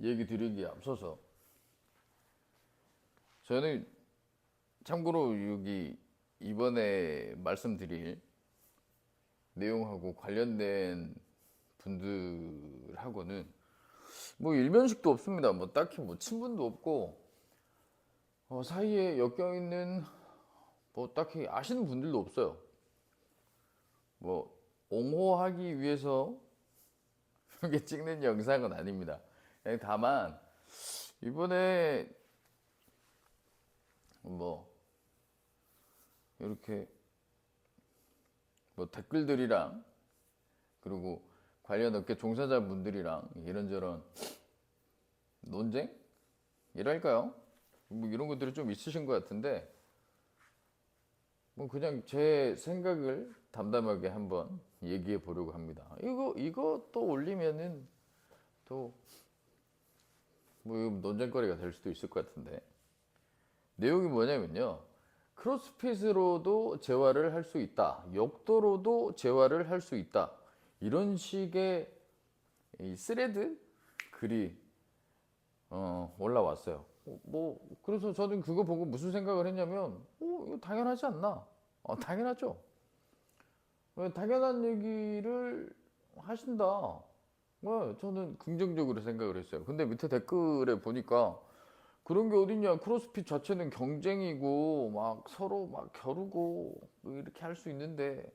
얘기 드리기에 앞서서 저는 참고로 여기 이번에 말씀드릴 내용하고 관련된 분들하고는 뭐 일면식도 없습니다. 뭐 딱히 뭐 친분도 없고 사이에 엮여 있는 뭐 딱히 아시는 분들도 없어요. 뭐 옹호하기 위해서 이렇게 찍는 영상은 아닙니다. 그냥 다만 이번에 뭐 이렇게 뭐 댓글들이랑 그리고 관련 업계 종사자분들이랑 이런저런 논쟁? 이랄까요? 뭐 이런 것들이 좀 있으신 것 같은데 뭐 그냥 제 생각을 담담하게 한번 얘기해 보려고 합니다. 이거 또 올리면은 또 뭐 논쟁거리가 될 수도 있을 것 같은데 내용이 뭐냐면요. 크로스핏으로도 재활을 할 수 있다. 역도로도 재활을 할 수 있다. 이런 식의 이 스레드 글이 올라왔어요. 뭐 그래서 저는 그거 보고 무슨 생각을 했냐면, 이거 당연하지 않나? 당연하죠. 왜 당연한 얘기를 하신다. 저는 긍정적으로 생각을 했어요. 근데 밑에 댓글에 보니까 그런 게 어딨냐. 크로스핏 자체는 경쟁이고 막 서로 막 겨루고 뭐 이렇게 할 수 있는데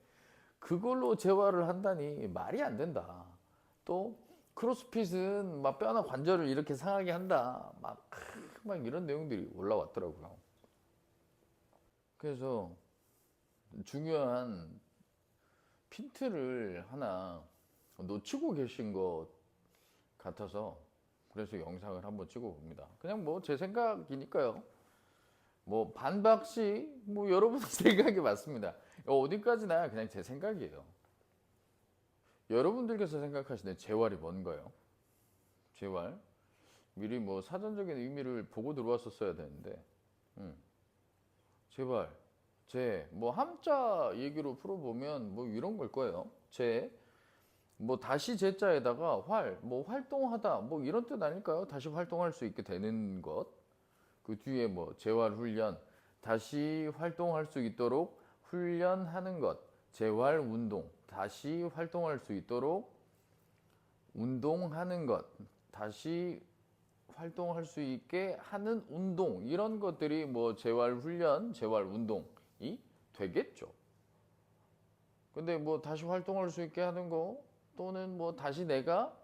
그걸로 재활을 한다니 말이 안 된다. 또 크로스핏은 막 뼈나 관절을 이렇게 상하게 한다. 막 이런 내용들이 올라왔더라고요. 그래서 중요한 핀트를 하나 놓치고 계신 것 같아서 그래서 영상을 한번 찍어 봅니다. 그냥 뭐 제 생각이니까요. 뭐 반박시 뭐 여러분의 생각이 맞습니다. 어디까지나 그냥 제 생각이에요. 여러분들께서 생각하시는 재활이 뭔가요? 재활? 미리 뭐 사전적인 의미를 보고 들어왔었어야 되는데 재활, 뭐 함자 얘기로 풀어보면 뭐 이런 걸 거예요. 뭐 다시 제자에다가 뭐 활동하다 뭐 이런 뜻 아닐까요? 다시 활동할 수 있게 되는 것. 그 뒤에 뭐 재활 훈련, 다시 활동할 수 있도록 훈련하는 것, 재활 운동, 다시 활동할 수 있도록 운동하는 것, 다시 활동할 수 있게 하는 운동, 이런 것들이 뭐 재활 훈련, 재활 운동이 되겠죠. 근데 뭐 다시 활동할 수 있게 하는 거 또는 뭐 다시 내가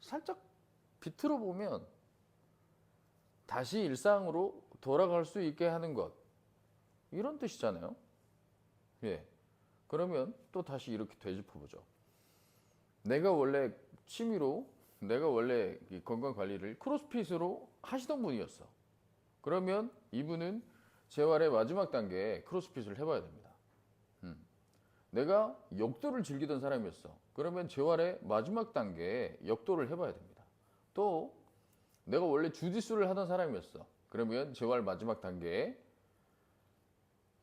살짝 비틀어 보면 다시 일상으로 돌아갈 수 있게 하는 것, 이런 뜻이잖아요. 예. 그러면 또 다시 이렇게 되짚어 보죠. 내가 원래 취미로 내가 원래 이 건강 관리를 크로스핏으로 하시던 분이었어. 그러면 이분은 재활의 마지막 단계에 크로스핏을 해봐야 됩니다. 내가 역도를 즐기던 사람이었어. 그러면 재활의 마지막 단계에 역도를 해봐야 됩니다. 또 내가 원래 주짓수를 하던 사람이었어. 그러면 재활 마지막 단계에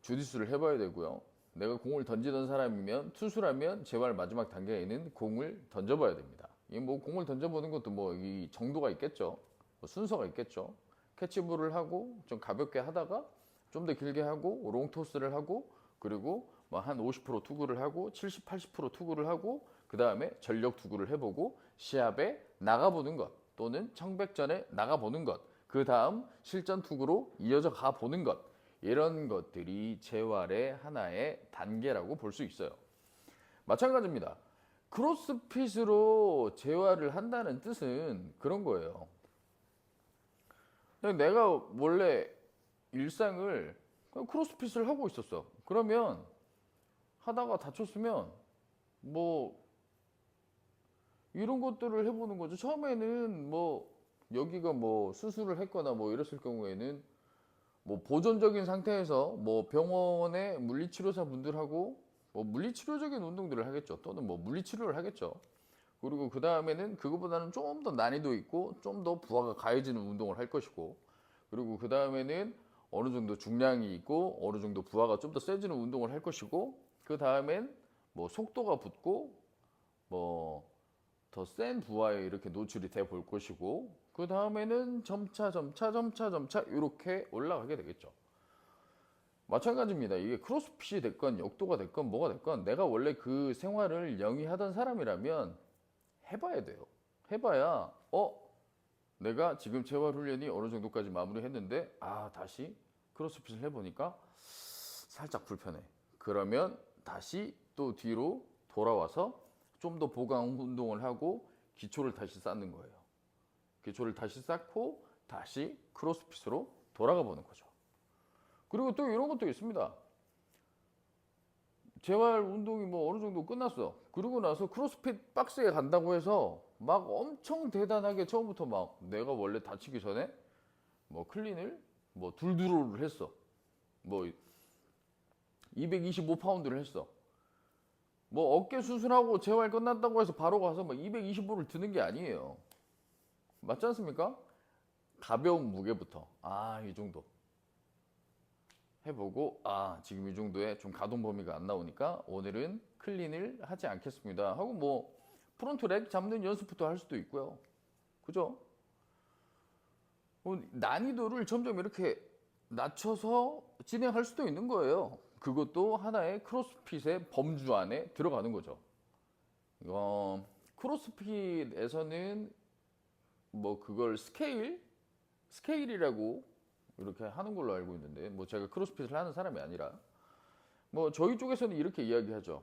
주짓수를 해봐야 되고요. 내가 공을 던지던 사람이면 투수라면 재활 마지막 단계에는 공을 던져봐야 됩니다. 이 뭐 공을 던져보는 것도 뭐 이 정도가 있겠죠. 뭐 순서가 있겠죠. 캐치볼을 하고 좀 가볍게 하다가 좀 더 길게 하고 롱토스를 하고 그리고 뭐 한 50% 투구를 하고 70, 80% 투구를 하고 그 다음에 전력 투구를 해보고 시합에 나가보는 것 또는 청백전에 나가보는 것 그 다음 실전 투구로 이어져 가보는 것 이런 것들이 재활의 하나의 단계라고 볼 수 있어요. 마찬가지입니다. 크로스핏으로 재활을 한다는 뜻은 그런 거예요. 내가 원래 일상을 그냥 크로스핏을 하고 있었어. 그러면 하다가 다쳤으면 뭐 이런 것들을 해보는 거죠. 처음에는 뭐 여기가 뭐 수술을 했거나 뭐 이랬을 경우에는 뭐 보존적인 상태에서 뭐 병원의 물리치료사 분들하고 뭐 물리치료적인 운동들을 하겠죠. 또는 뭐 물리치료를 하겠죠. 그리고 그 다음에는 그거보다는 좀 더 난이도 있고 좀 더 부하가 가해지는 운동을 할 것이고 그리고 그 다음에는 어느 정도 중량이 있고 어느 정도 부하가 좀 더 세지는 운동을 할 것이고 그 다음엔 뭐 속도가 붙고 뭐 더 센 부하에 이렇게 노출이 돼 볼 것이고, 그 다음에는 점차 이렇게 올라가게 되겠죠. 마찬가지입니다. 이게 크로스핏이 됐건 역도가 됐건 뭐가 됐건 내가 원래 그 생활을 영위하던 사람이라면 해봐야 돼요. 해봐야 내가 지금 재활 훈련이 어느 정도까지 마무리했는데 다시 크로스핏을 해보니까 살짝 불편해. 그러면 다시 또 뒤로 돌아와서 좀 더 보강 운동을 하고 기초를 다시 쌓는 거예요. 기초를 다시 쌓고 다시 크로스핏으로 돌아가 보는 거죠. 그리고 또 이런 것도 있습니다. 재활 운동이 뭐 어느 정도 끝났어. 그러고 나서 크로스핏 박스에 간다고 해서 막 엄청 대단하게 처음부터 막 내가 원래 다치기 전에 뭐 클린을 뭐 둘두로를 했어. 뭐 225파운드를 했어. 뭐 어깨 수술하고 재활 끝났다고 해서 바로 가서 뭐 225를 드는 게 아니에요. 맞지 않습니까? 가벼운 무게부터 이 정도 해보고 지금 이 정도에 좀 가동 범위가 안 나오니까 오늘은 클린을 하지 않겠습니다 하고 뭐 프론트 렉 잡는 연습부터 할 수도 있고요. 그죠? 난이도를 점점 이렇게 낮춰서 진행할 수도 있는 거예요. 그것도 하나의 크로스핏의 범주 안에 들어가는 거죠. 크로스핏에서는 뭐 그걸 스케일이라고 이렇게 하는 걸로 알고 있는데, 뭐 제가 크로스핏을 하는 사람이 아니라 뭐 저희 쪽에서는 이렇게 이야기하죠.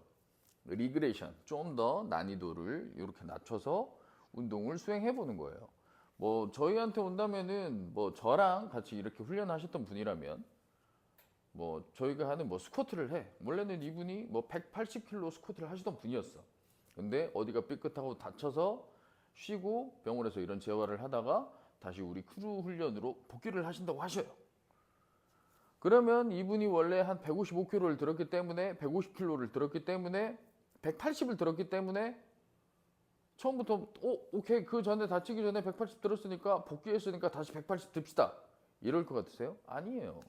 리그레이션, 좀 더 난이도를 이렇게 낮춰서 운동을 수행해 보는 거예요. 뭐 저희한테 온다면은 뭐 저랑 같이 이렇게 훈련하셨던 분이라면 뭐 저희가 하는 뭐 스쿼트를 해. 원래는 이분이 뭐 180kg 스쿼트를 하시던 분이었어. 근데 어디가 삐끗하고 다쳐서 쉬고 병원에서 이런 재활을 하다가 다시 우리 크루 훈련으로 복귀를 하신다고 하셔요. 그러면 이분이 원래 한 155kg를 들었기 때문에 150kg를 들었기 때문에 180을 들었기 때문에 처음부터 오케이, 그 전에 다치기 전에 180 들었으니까 복귀했으니까 다시 180 듭시다 이럴 것 같으세요? 아니에요.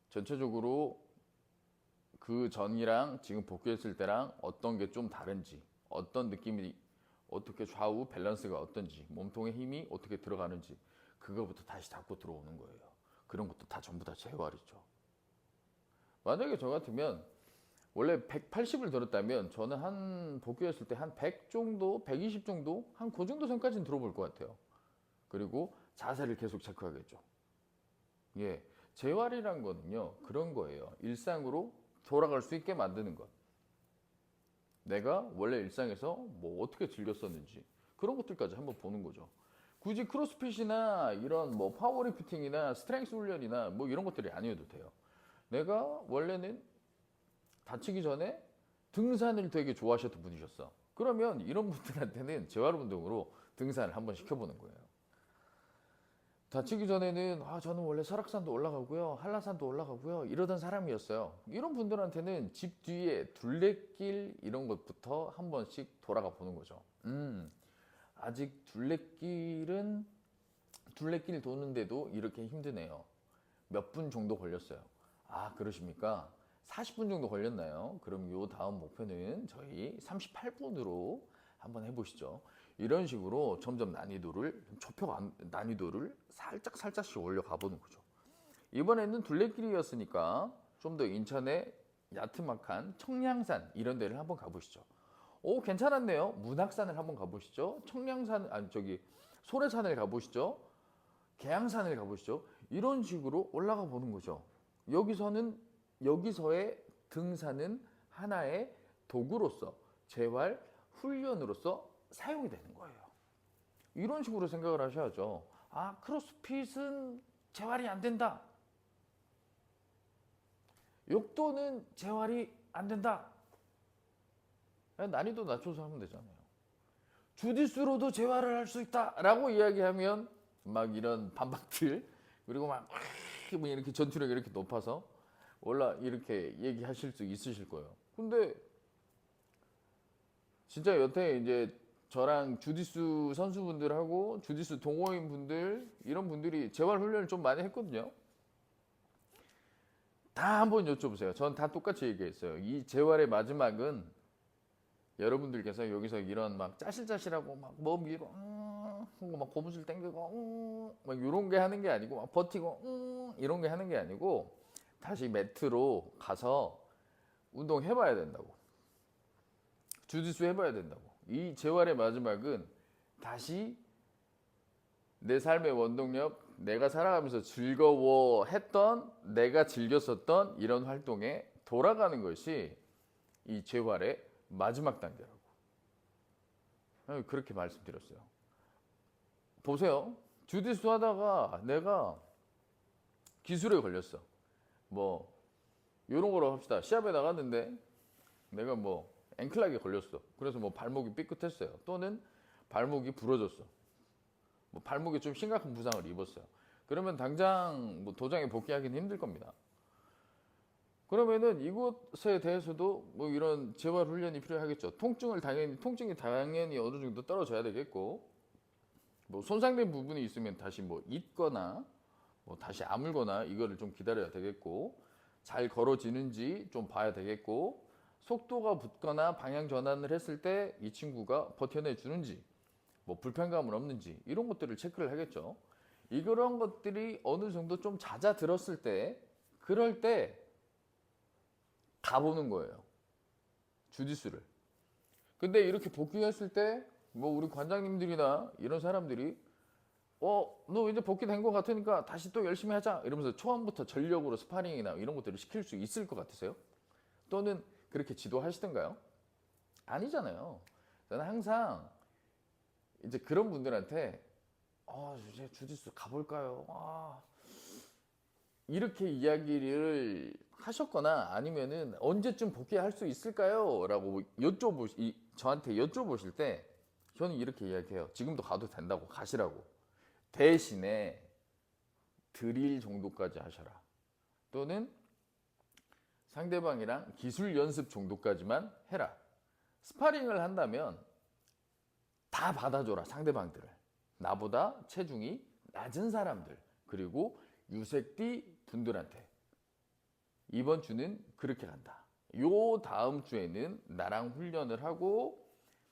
전체적으로 그 전이랑 지금 복귀했을 때랑 어떤 게 좀 다른지, 어떤 느낌이, 어떻게 좌우 밸런스가 어떤지, 몸통의 힘이 어떻게 들어가는지 그거부터 다시 잡고 들어오는 거예요. 그런 것도 다 전부 다 재활이죠. 만약에 저 같으면 원래 180을 들었다면 저는 한 복귀했을 때 한 100 정도, 120 정도, 한 그 정도 선까지는 들어볼 것 같아요. 그리고 자세를 계속 체크하겠죠. 예, 재활이란 거는요 그런 거예요. 일상으로 돌아갈 수 있게 만드는 것. 내가 원래 일상에서 뭐 어떻게 즐겼었는지 그런 것들까지 한번 보는 거죠. 굳이 크로스핏이나 이런 뭐 파워리프팅이나 스트렝스 훈련이나 뭐 이런 것들이 아니어도 돼요. 내가 원래는 다치기 전에 등산을 되게 좋아하셨던 분이셨어. 그러면 이런 분들한테는 재활 운동으로 등산을 한번 시켜보는 거예요. 다치기 전에는 저는 원래 설악산도 올라가고요, 한라산도 올라가고요 이러던 사람이었어요. 이런 분들한테는 집 뒤에 둘레길 이런 것부터 한 번씩 돌아가 보는 거죠. 아직 둘레길 도는데도 이렇게 힘드네요. 몇 분 정도 걸렸어요. 그러십니까? 40분 정도 걸렸나요? 그럼 요 다음 목표는 저희 38분으로 한번 해보시죠. 이런 식으로 점점 난이도를 난이도를 살짝씩 올려가 보는 거죠. 이번에는 둘레길이었으니까 좀 더 인천의 야트막한 청량산 이런 데를 한번 가보시죠. 괜찮았네요. 문학산을 한번 가보시죠. 소래산을 가보시죠. 계양산을 가보시죠. 이런 식으로 올라가 보는 거죠. 여기서의 등산은 하나의 도구로서, 재활 훈련으로서 사용이 되는 거예요. 이런 식으로 생각을 하셔야죠. 크로스핏은 재활이 안 된다. 역도는 재활이 안 된다. 난이도 낮춰서 하면 되잖아요. 주짓수로도 재활을 할 수 있다라고 이야기하면 막 이런 반박들, 그리고 막 이렇게 전투력이 이렇게 높아서 이렇게 얘기하실 수 있으실 거예요. 근데 진짜 여태 이제 저랑 주짓수 선수분들하고 주짓수 동호인 분들 이런 분들이 재활 훈련을 좀 많이 했거든요. 다 한번 여쭤보세요. 전 다 똑같이 얘기했어요. 이 재활의 마지막은 여러분들께서 여기서 이런 막 짜실짜실하고 막 몸 위로 하고 막 고무줄 당기고 막 이런 게 하는 게 아니고 막 버티고 이런 게 하는 게 아니고 다시 매트로 가서 운동해봐야 된다고. 주짓수 해봐야 된다고. 이 재활의 마지막은 다시 내 삶의 원동력, 내가 살아가면서 즐거워했던, 내가 즐겼었던 이런 활동에 돌아가는 것이 이 재활의 마지막 단계라고. 그렇게 말씀드렸어요. 보세요. 주짓수 하다가 내가 기술에 걸렸어. 뭐 이런 거로 합시다. 시합에 나갔는데 내가 뭐 앵클락에 걸렸어. 그래서 뭐 발목이 삐끗했어요. 또는 발목이 부러졌어. 뭐 발목에 좀 심각한 부상을 입었어요. 그러면 당장 뭐 도장에 복귀하기는 힘들 겁니다. 그러면은 이것에 대해서도 뭐 이런 재활 훈련이 필요하겠죠. 통증이 당연히 어느 정도 떨어져야 되겠고, 뭐 손상된 부분이 있으면 다시 뭐 잇거나 뭐 다시 아물거나 이거를 좀 기다려야 되겠고, 잘 걸어지는지 좀 봐야 되겠고, 속도가 붙거나 방향 전환을 했을 때 이 친구가 버텨내 주는지, 뭐 불편감은 없는지 이런 것들을 체크를 하겠죠. 이런 것들이 어느 정도 좀 잦아들었을 때, 그럴 때 가보는 거예요. 주짓수를. 근데 이렇게 복귀했을 때 뭐 우리 관장님들이나 이런 사람들이 너 이제 복귀된 것 같으니까 다시 또 열심히 하자 이러면서 처음부터 전력으로 스파링이나 이런 것들을 시킬 수 있을 것 같으세요? 또는 그렇게 지도하시던가요? 아니잖아요. 저는 항상 이제 그런 분들한테 이제 주짓수 가볼까요? 이렇게 이야기를 하셨거나 아니면은 언제쯤 복귀할 수 있을까요? 라고 저한테 여쭤보실 때 저는 이렇게 이야기해요. 지금도 가도 된다고, 가시라고. 대신에 드릴 정도까지 하셔라. 또는 상대방이랑 기술 연습 정도까지만 해라. 스파링을 한다면 다 받아줘라, 상대방들을. 나보다 체중이 낮은 사람들, 그리고 유색띠 분들한테. 이번 주는 그렇게 간다. 요 다음 주에는 나랑 훈련을 하고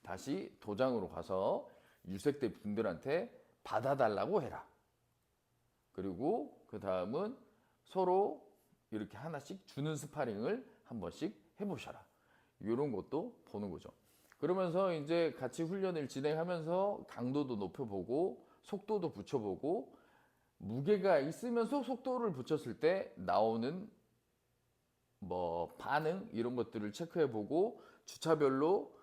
다시 도장으로 가서 유색대 분들한테 받아달라고 해라. 그리고 그 다음은 서로 이렇게 하나씩 주는 스파링을 한 번씩 해보셔라. 이런 것도 보는 거죠. 그러면서 이제 같이 훈련을 진행하면서 강도도 높여보고 속도도 붙여보고 무게가 있으면서 속도를 붙였을 때 나오는 뭐 반응 이런 것들을 체크해보고 주차별로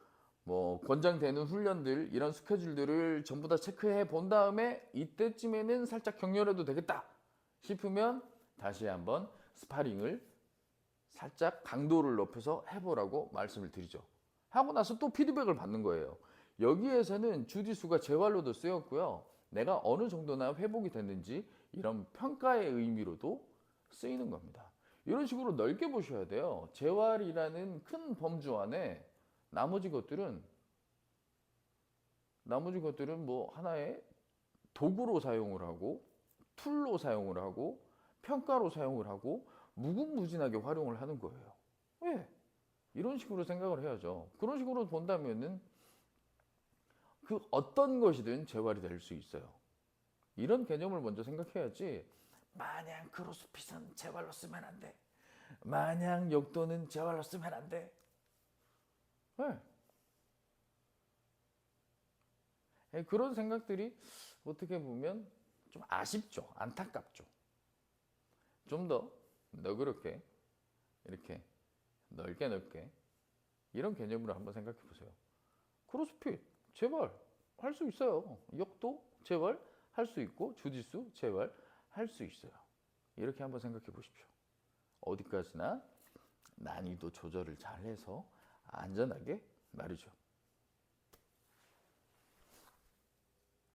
뭐 권장되는 훈련들 이런 스케줄들을 전부 다 체크해 본 다음에 이때쯤에는 살짝 격렬해도 되겠다 싶으면 다시 한번 스파링을 살짝 강도를 높여서 해보라고 말씀을 드리죠. 하고 나서 또 피드백을 받는 거예요. 여기에서는 주짓수가 재활로도 쓰였고요. 내가 어느 정도나 회복이 됐는지 이런 평가의 의미로도 쓰이는 겁니다. 이런 식으로 넓게 보셔야 돼요. 재활이라는 큰 범주 안에 나머지 것들은 뭐 하나의 도구로 사용을 하고 툴로 사용을 하고 평가로 사용을 하고 무궁무진하게 활용을 하는 거예요. 왜? 이런 식으로 생각을 해야죠. 그런 식으로 본다면은 그 어떤 것이든 재활이 될 수 있어요. 이런 개념을 먼저 생각해야지. 마냥 크로스핏은 재활로 쓰면 안 돼. 마냥 역도는 재활로 쓰면 안 돼. 네. 그런 생각들이 어떻게 보면 좀 아쉽죠. 안타깝죠. 좀 더 너그럽게 이렇게 넓게 이런 개념으로 한번 생각해 보세요. 크로스핏 재활 할 수 있어요. 역도 재활 할 수 있고 주짓수 재활 할 수 있어요. 이렇게 한번 생각해 보십시오. 어디까지나 난이도 조절을 잘 해서 안전하게 말이죠.